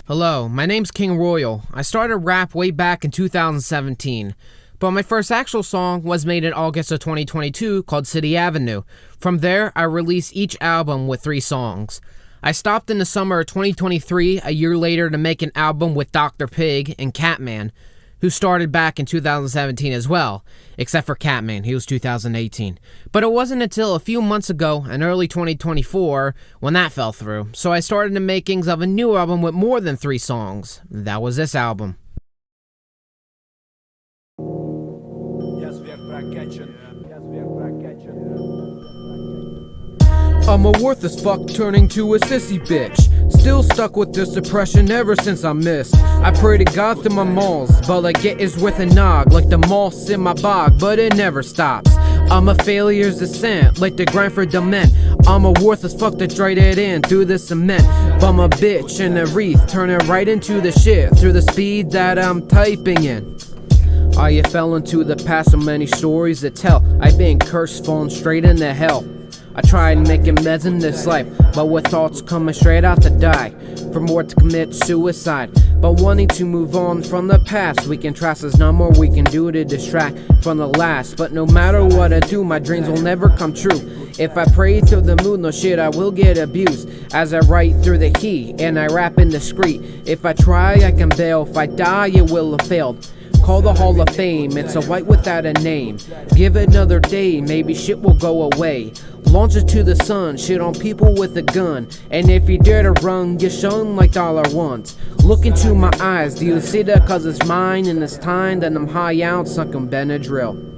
Hello, my name's King Royal. I started rap way back in 2017, but my first actual song was made in August of 2022 called City Avenue. From there, I released each album with 3 songs. I stopped in the summer of 2023, a year later, to make an album with Dr. Pig and Catman, who started back in 2017 as well, except for Catman, he was 2018. But it wasn't until a few months ago, in early 2024, when that fell through. So I started the makings of a new album with more than 3 songs. That was this album. I'm a worthless fuck turning to a sissy bitch. Still stuck with this depression ever since I missed. I pray to God through my malls, but I get is with a nog, like the moss in my bog, but it never stops. I'm a failure's descent, like the grind for dement. I'm a worthless fuck that tried it in through the cement. Bum a bitch in a wreath, turning right into the shit through the speed that I'm typing in. I fell into the past, so many stories to tell. I've been cursed, falling straight into hell. I tried making meds in this life, but with thoughts coming straight out to die, for more to commit suicide. But wanting to move on from the past, we can trust there's no more we can do to distract from the last. But no matter what I do, my dreams will never come true. If I pray through the mood, no shit, I will get abused. As I write through the heat, and I rap indiscreet. If I try, I can bail. If I die, it will have failed. Call the Hall of Fame, it's a white without a name. Give it another day, maybe shit will go away. Launch it to the sun, shit on people with a gun. And if you dare to run, get shown like $1. Look into my eyes, do you see that? Cause it's mine, and it's time that I'm high out, sucking Benadryl.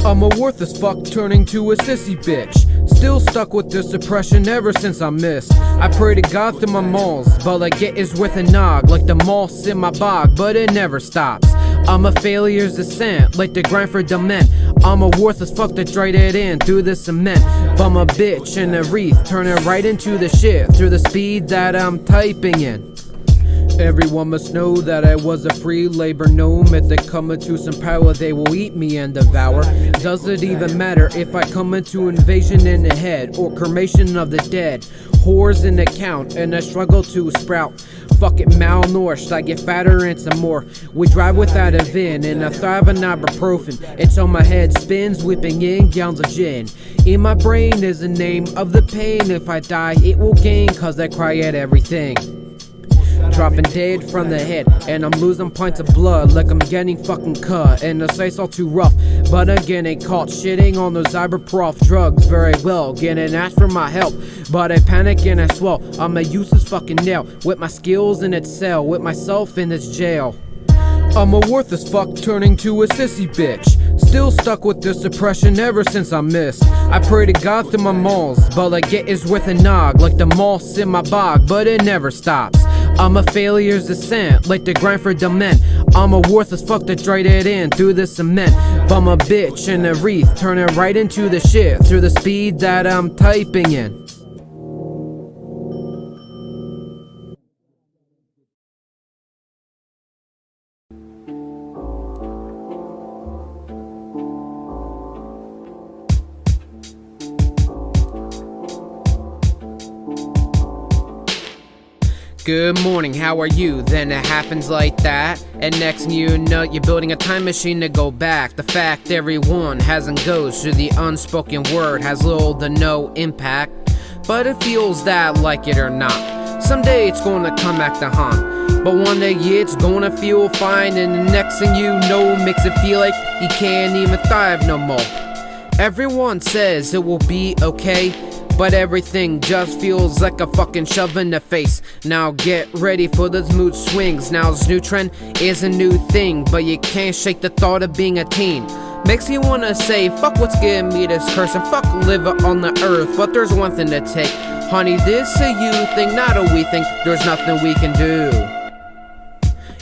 I'm a worthless fuck turning to a sissy bitch. Still stuck with this depression ever since I missed. I pray to God through my malls, but I get is with a nog, like the moss in my bog, but it never stops. I'm a failure's descent, like the grind for dement. I'm a worthless fuck that tried it in through the cement. Bum a bitch in a wreath, turning right into the shit through the speed that I'm typing in. Everyone must know that I was a free labor gnome. If they come into some power, they will eat me and devour. Does it even matter if I come into invasion in the head or cremation of the dead? Whores in the count and I struggle to sprout. Fuck it, malnourished, I get fatter and some more. We drive without a VIN and I thrive on ibuprofen. It's on my head spins, whipping in gallons of gin. In my brain is the name of the pain. If I die, it will gain, cause I cry at everything. Dropping dead from the head, and I'm losing pints of blood like I'm getting fucking cut. And the site's all too rough, but again ain't caught shitting on those ibuprofen drugs very well. Getting asked for my help, but I panic and I swell. I'm a useless fucking nail, with my skills in its cell, with myself in this jail. I'm a worthless fuck turning to a sissy bitch. Still stuck with this depression ever since I missed. I pray to God through my malls, but I get is with a nog, like the moss in my bog, but it never stops. I'm a failure's descent, like the grind for dement. I'm a worthless fuck that tried it in through the cement. Bum a bitch in a wreath, turning right into the shit through the speed that I'm typing in. Good morning, how are you? Then it happens like that, and next thing you know, you're building a time machine to go back. The fact everyone has and goes through the unspoken word has little to no impact, but it feels that like it or not. Someday it's gonna come back to haunt, but one day it's gonna feel fine, and the next thing you know makes it feel like you can't even thrive no more. Everyone says it will be okay, but everything just feels like a fucking shove in the face. Now get ready for those mood swings. Now this new trend is a new thing, but you can't shake the thought of being a teen. Makes you wanna say, fuck what's giving me this curse, and fuck living on the earth. But there's one thing to take, honey, this a you thing, not a we think. There's nothing we can do.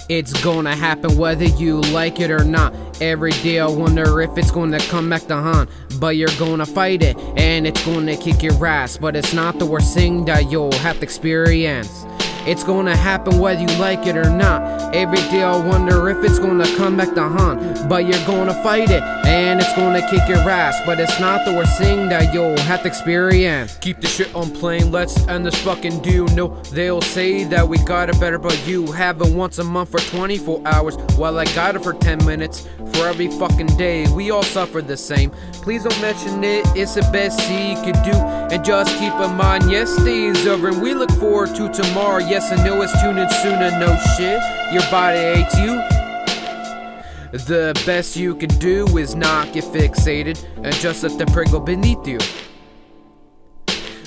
It's gonna happen whether you like it or not. Every day I wonder if it's gonna come back to haunt. But you're gonna fight it, and it's gonna kick your ass. But it's not the worst thing that you'll have to experience. It's gonna happen whether you like it or not. Every day I wonder if it's gonna come back to haunt. But you're gonna fight it, and it's gonna kick your ass. But it's not the worst thing that you'll have to experience. Keep the shit on plane, let's end this fucking deal. No, they'll say that we got it better, but you have it once a month for 24 hours. While I got it for 10 minutes for every fucking day. We all suffer the same. Please don't mention it, it's the best you could do. And just keep in mind, yesterday's over and we look forward to tomorrow. Yes, I know it's tuning sooner, no shit. Your body hates you. The best you can do is not get fixated and just let the prick go beneath you.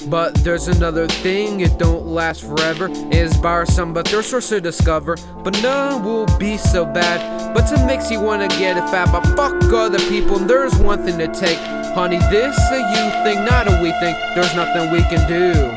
But there's another thing, it don't last forever. Is bothersome, but there's source to discover. But none will be so bad, but it makes you wanna get it fat. But fuck other people, there's one thing to take. Honey, this a you thing, not a we think. There's nothing we can do.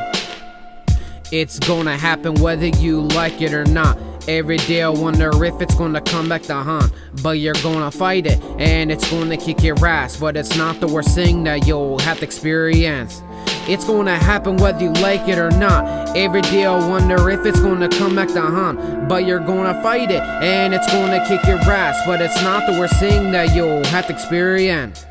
It's gonna happen whether you like it or not. Every day I wonder if it's gonna come back to haunt. But you're gonna fight it, and it's gonna kick your ass. But it's not the worst thing that you'll have to experience. It's gonna happen whether you like it or not. Every day I wonder if it's gonna come back to haunt. But you're gonna fight it, and it's gonna kick your ass. But it's not the worst thing that you'll have to experience.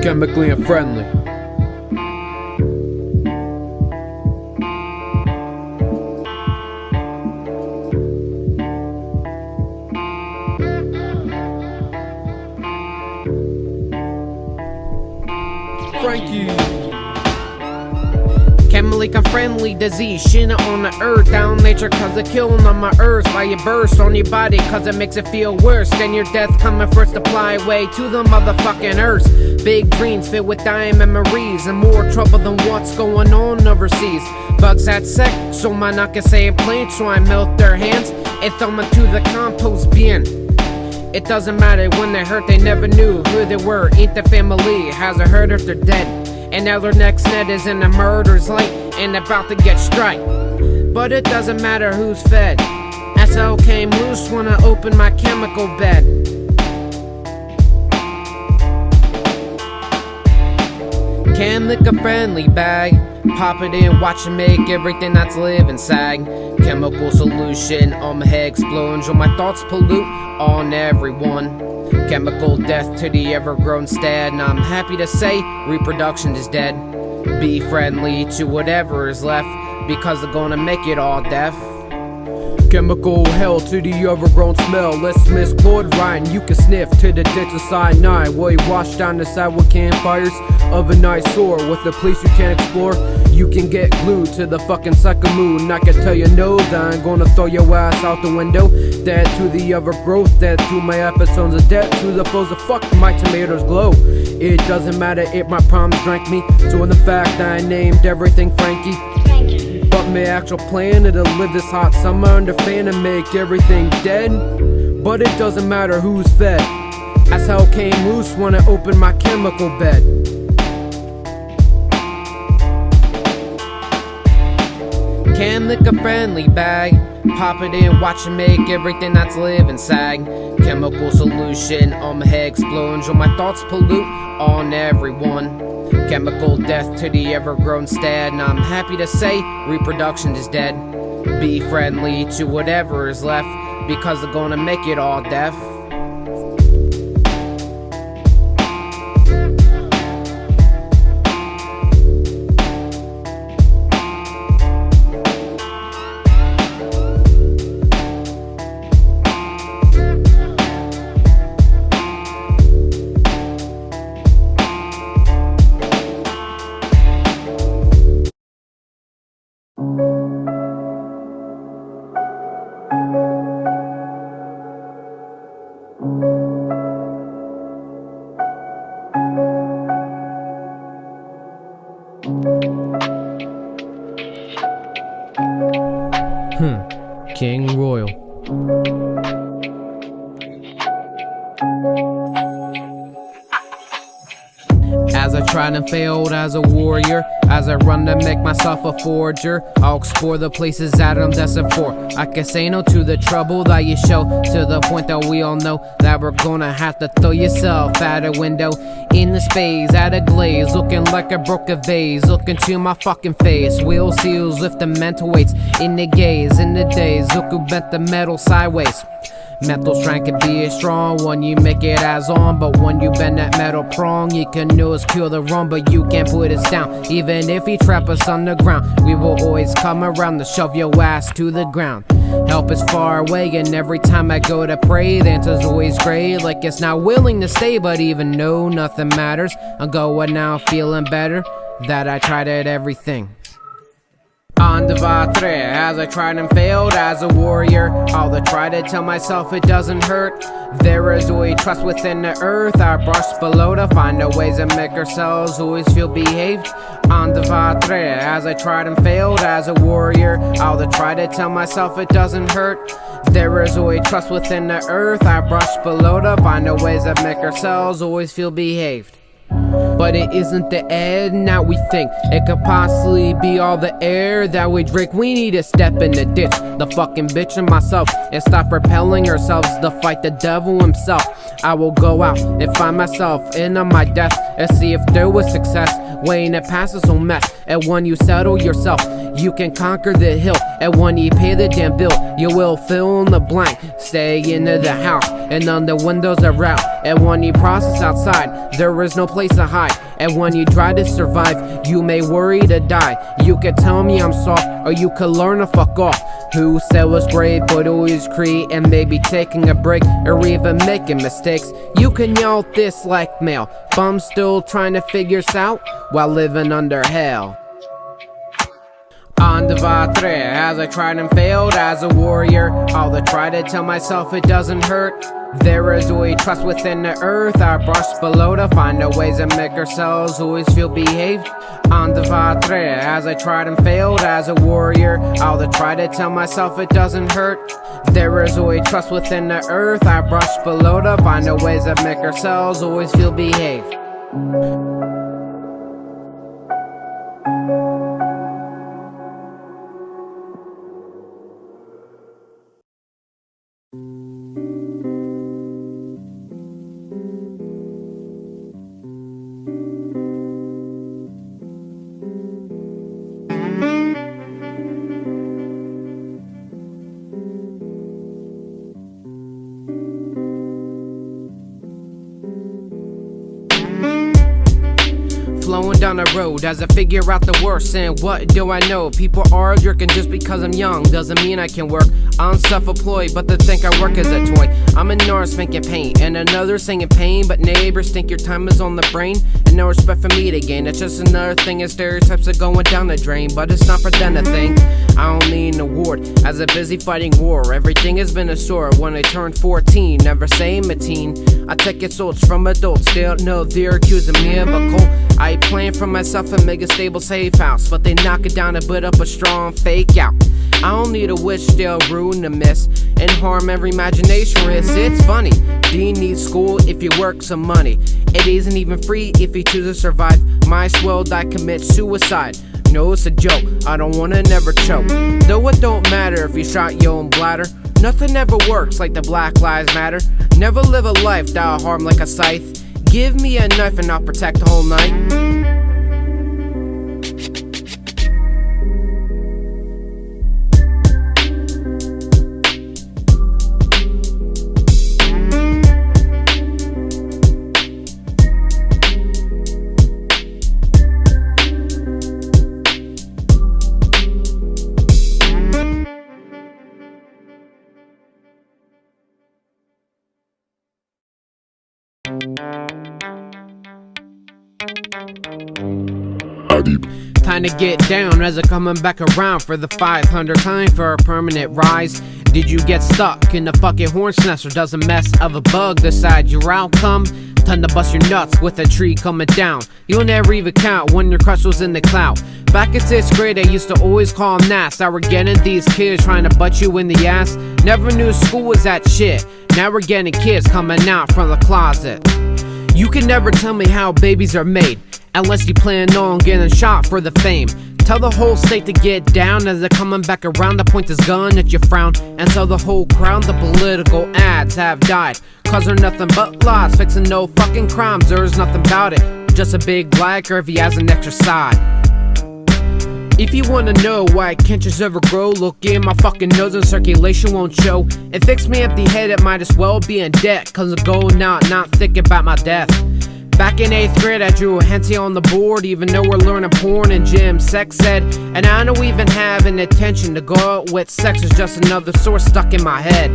Chemically unfriendly. Franky. Chemically unfriendly disease, shitting on the earth, down nature cause it killing on my earth. Why you burst on your body cause it makes it feel worse than your death coming first to fly away to the motherfucking earth. Big dreams filled with dying memories and more trouble than what's going on overseas. Bugs had sex, so my knock can say it plain, so I melt their hands and throw them to the compost bin. It doesn't matter when they hurt, they never knew who they were. Ain't the family, has it hurt if they're dead? And now their next net is in the murder's light and about to get strike. But it doesn't matter who's fed. SL came loose when I opened my chemical bed. Chemical friendly bag, pop it in, watch it make everything that's living sag. Chemical solution on my head explodes, on my thoughts pollute on everyone. Chemical death to the ever-grown stead, and I'm happy to say reproduction is dead. Be friendly to whatever is left, because they're gonna make it all deaf. Chemical hell to the overgrown smell. Let's miss chloride, you can sniff to the ditch of cyanide. While you wash down the side with campfires of a nice sore. With a place you can't explore, you can get glued to the fucking cycle mood. And I can tell you no, that I'm gonna throw your ass out the window. Dead to the overgrowth, dead to my episodes of death. To the foes of fuck, my tomatoes glow. It doesn't matter if my problems drank me. So in the fact that I named everything Franky. But my actual plan is to live this hot summer under fan and make everything dead. But it doesn't matter who's fed. That's how it came loose when I opened my chemical bed. Chemical friendly bag, pop it in, watch it make everything that's living sag. Chemical solution on my head explodes, on my thoughts pollute on everyone. Chemical death to the ever-grown stead, and I'm happy to say reproduction is dead. Be friendly to whatever is left, because they're gonna make it all deaf. King Royal. As I tried and failed as a warrior, as I run to make myself a forger, I'll explore the places that I'm destined for. I can say no to the trouble that you show, to the point that we all know that we're gonna have to throw yourself out a window, in the space, out a glaze, looking like a broken vase, look into my fucking face. Wheel seals with the mental weights, in the gaze, in the days, look who bent the metal sideways. Mental strength can be strong when you make it as on, but when you bend that metal prong, you can always cure the wrong, but you can't put us down. Even if you trap us underground, we will always come around to shove your ass to the ground. Help is far away, and every time I go to pray, the answer's always great, like it's not willing to stay, but even though nothing matters, I'm going now feeling better, that I tried at everything. On the vatre, as I tried and failed as a warrior, all the try to tell myself it doesn't hurt. There is always trust within the earth, I brush below to find the ways to make ourselves always feel behaved. On the vatre, as I tried and failed as a warrior, all the try to tell myself it doesn't hurt. There is always trust within the earth, I brush below to find the ways that make ourselves always feel behaved. But it isn't the end that we think. It could possibly be all the air that we drink. We need to step in the ditch, the fucking bitch and myself, and stop repelling ourselves to fight the devil himself. I will go out and find myself in my death, and see if there was success weighing it past this whole mess. And when you settle yourself, you can conquer the hill. And when you pay the damn bill, you will fill in the blank. Stay into the house, and none the windows are out. And when you process outside, there is no place to hide. And when you try to survive, you may worry to die. You can tell me I'm soft, or you can learn to fuck off. Who said was great, but always create, and maybe taking a break, or even making mistakes. You can yell this like mail, but I'm still trying to figure this out while living under hell. On the vatre, as I tried and failed as a warrior, all the try to tell myself it doesn't hurt. There is always trust within the earth, I brush below to find the ways to make ourselves always feel behaved. On the vatre, as I tried and failed as a warrior, all the try to tell myself it doesn't hurt. There is always trust within the earth, I brush below to find the ways that make ourselves always feel behaved. Flowing down the road as I figure out the worst, and what do I know? People are jerking just because I'm young, doesn't mean I can work. I'm self-employed, but they think I work as a toy. I'm an artist making pain, and another singing pain, but neighbors think your time is on the brain, and no respect for me to gain. It's just another thing, and stereotypes are going down the drain, but it's not for them to think. I don't need an award, as a busy fighting war. Everything has been a sore when I turned 14, never say I'm a teen. I take insults from adults, they don't know they're accusing me of a cult. I plan for myself and make a stable safe house, but they knock it down and put up a strong fake out. I don't need a wish, they'll ruin the miss and harm every imagination risk. It's funny, do you need school if you work some money? It isn't even free if you choose to survive. Might as well die, commit suicide. No, it's a joke, I don't wanna never choke. Though it don't matter if you shot your own bladder. Nothing ever works like the Black Lives Matter. Never live a life that'll harm like a scythe. Give me a knife and I'll protect the whole night. Time to get down as I'm coming back around for the 500th time for a permanent rise. Did you get stuck in the fucking hornet's nest, or does a mess of a bug decide your outcome? Time to bust your nuts with a tree coming down. You'll never even count when your crush was in the cloud. Back in 6th grade, I used to always call them Nas. Now we're getting these kids trying to butt you in the ass. Never knew school was that shit. Now we're getting kids coming out from the closet. You can never tell me how babies are made. unless you plan on getting shot for the fame. Tell the whole state to get down as they're coming back around to point this gun at your frown. And tell the whole crowd the political ads have died, cause they're nothing but lies, fixing no fucking crimes. There's nothing about it, just a big black curve he has an extra side. If you wanna know why cancers ever grow, look in my fucking nose and circulation won't show. And fix me empty head, it might as well be in debt, cause I'm going out not thinking about my death. Back in 8th grade I drew a henty on the board, even though we're learning porn and gym sex ed. And I don't even have an intention to go out with sex, is just another source stuck in my head.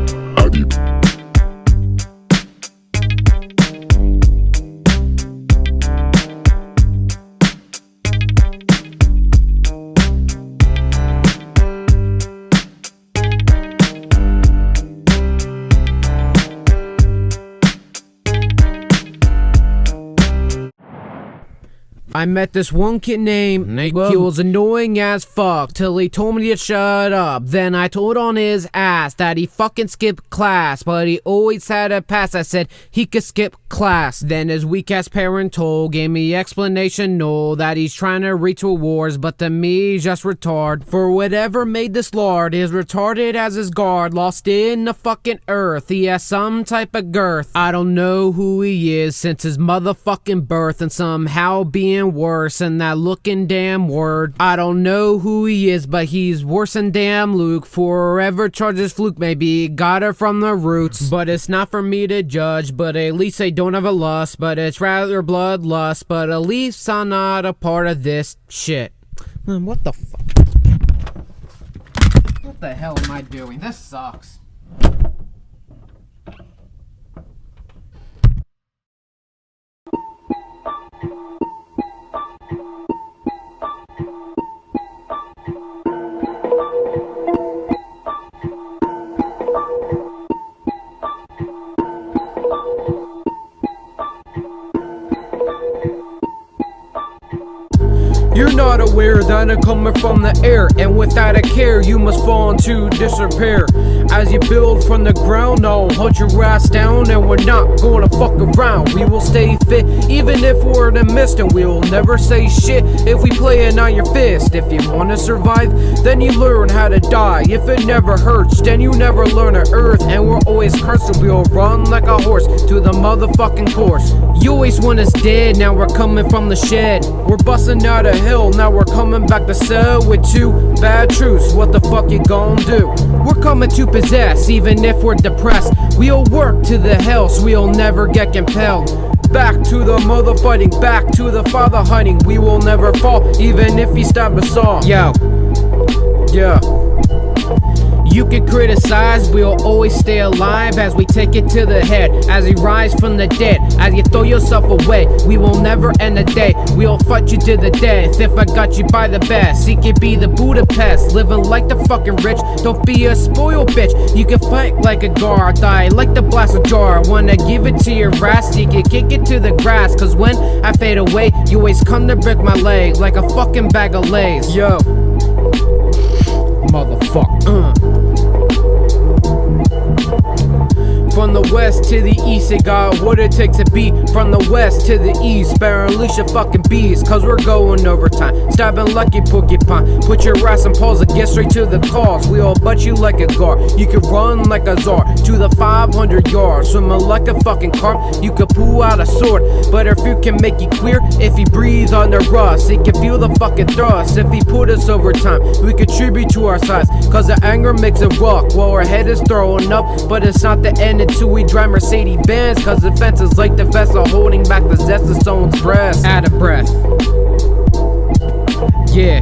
I met this one kid named Nick. He was annoying as fuck till he told me to shut up. Then I told on his ass that he fucking skipped class, but he always had a pass. I said he could skip class. Then his weak ass parental gave me explanation, no, that he's trying to reach awards, but to me he's just retard. For whatever made this lord is retarded as his guard, lost in the fucking earth. He has some type of girth. I don't know who he is since his motherfucking birth, and somehow being worse than that looking damn word. I don't know who he is, but he's worse than damn Luke. Forever charges fluke, maybe got her from the roots, but it's not for me to judge. But at least they don't have a lust, but it's rather bloodlust. But at least I'm not a part of this shit. What the fuck? What the hell am I doing? This sucks. You're not aware that I'm coming from the air, and without a care you must fall into disrepair. As you build from the ground, I'll hunt your ass down, and we're not gonna fuck around. We will stay fit even if we're in the mist, and we'll never say shit if we play it on your fist. If you wanna survive, then you learn how to die. If it never hurts, then you never learn to earth. And we're always cursed, so we'll run like a horse to the motherfucking course. You always want us dead, now we're coming from the shed. We're busting out of hell, now we're coming back to sell with 2 bad truths. What the fuck you gon' do? We're coming to possess, even if we're depressed. We'll work to the hell, so we'll never get compelled. Back to the motherfighting, back to the father hunting. We will never fall, even if he stab us all. Yo, yeah. You can criticize, we'll always stay alive as we take it to the head, as we rise from the dead, as you throw yourself away. We will never end the day, we'll fight you to the death. If I got you by the best, seek it be the Budapest, living like the fucking rich, don't be a spoiled bitch. You can fight like a guard, die like the blast of jar. Wanna give it to your ass, you can kick it to the grass, cause when I fade away, you always come to break my leg like a fucking bag of Lays. Yo, motherfucker. From the west to the east, it got what it takes to be. From the west to the east, better unleash your fucking beast, cause we're going overtime. Stabbing like a porcupine, put your ass on pause and get straight to the cause. We all butt you like a guard, you can run like a czar to the 500 yards. Swimming like a fucking carp, you could pull out a sword. But if you can make it clear, if he breathe under us, he can feel the fucking thrust. If he put us overtime, we contribute to our size, cause the anger makes it rock while our head is throwing up. But it's not the end until we drive Mercedes-Benz, cause the fence is like the vessel holding back the zest of someone's breast. Out of breath. Yeah.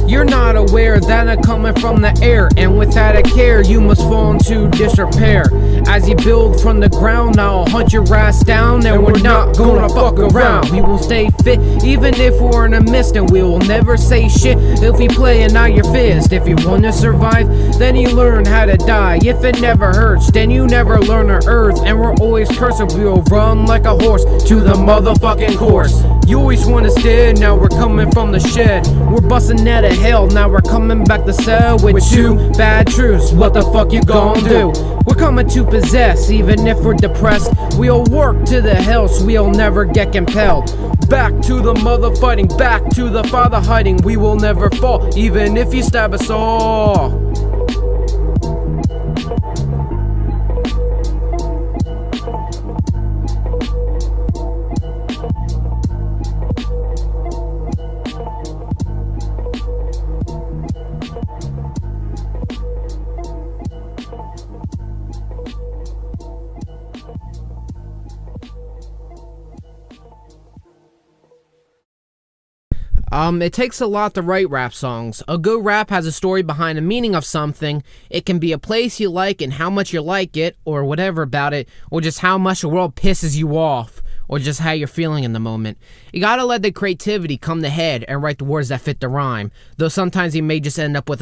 You're not aware that I'm coming from the air, and without a care you must fall into disrepair. As you build from the ground, I'll hunt your ass down, and we're not gonna fuck around. We will stay fit even if we're in a mist, and we will never say shit if we playing out your fist. If you wanna survive, then you learn how to die. If it never hurts, then you never learn to earth. And we're always cursed, so we'll run like a horse to the motherfucking course. You always want us dead, now we're coming from the shed. We're busting out of hell, now we're coming back to sell with 2 bad truths. What the fuck you gon' do? We're coming to possess. Even if we're depressed, we'll work to the hills, we'll never get compelled. Back to the mother fighting, back to the father hiding. We will never fall, even if you stab us all. It takes a lot to write rap songs. A good rap has a story behind the meaning of something. It can be a place you like and how much you like it, or whatever about it, or just how much the world pisses you off, or just how you're feeling in the moment. You gotta let the creativity come to head and write the words that fit the rhyme, though sometimes you may just end up with